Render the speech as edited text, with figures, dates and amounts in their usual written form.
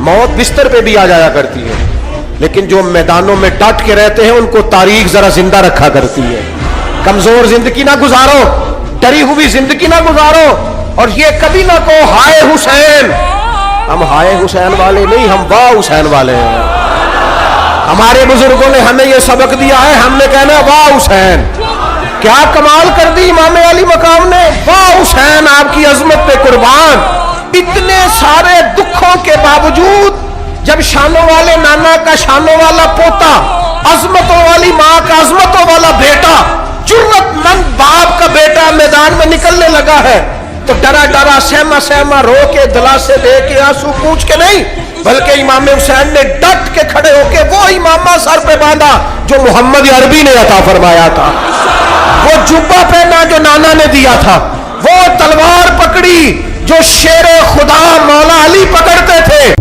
موت بستر پہ بھی آ جایا کرتی ہے، لیکن جو میدانوں میں ڈٹ کے رہتے ہیں ان کو تاریخ ذرا زندہ رکھا کرتی ہے۔ کمزور زندگی نہ گزارو، ڈری ہوئی زندگی نہ گزارو، اور یہ کبھی نہ کہو ہائے حسین۔ ہم ہائے حسین والے نہیں، ہم واہ حسین والے ہیں۔ ہمارے بزرگوں نے ہمیں یہ سبق دیا ہے، ہم نے کہنا واہ حسین۔ کیا کمال کر دی امام علی مقام نے، واہ حسین آپ کی عظمت پہ قربان۔ اتنے سارے دکھوں کے باوجود جب شانوں والے نانا کا شانوں والا پوتا، عظمتوں والی ماں کا عظمتوں والا بیٹا، جرت مند باپ کا بیٹا میدان میں نکلنے لگا ہے تو ڈرا ڈرا سہما سہما رو کے دلاسے دے کے آنسو پوچھ کے نہیں، بلکہ امام حسین نے ڈٹ کے کھڑے ہو کے وہ امامہ سر پہ باندھا جو محمد عربی نے عطا فرمایا تھا، وہ جبہ پہنا جو نانا نے دیا تھا، وہ تلوار پکڑی جو شیر خدا مولا علی پکڑتے تھے،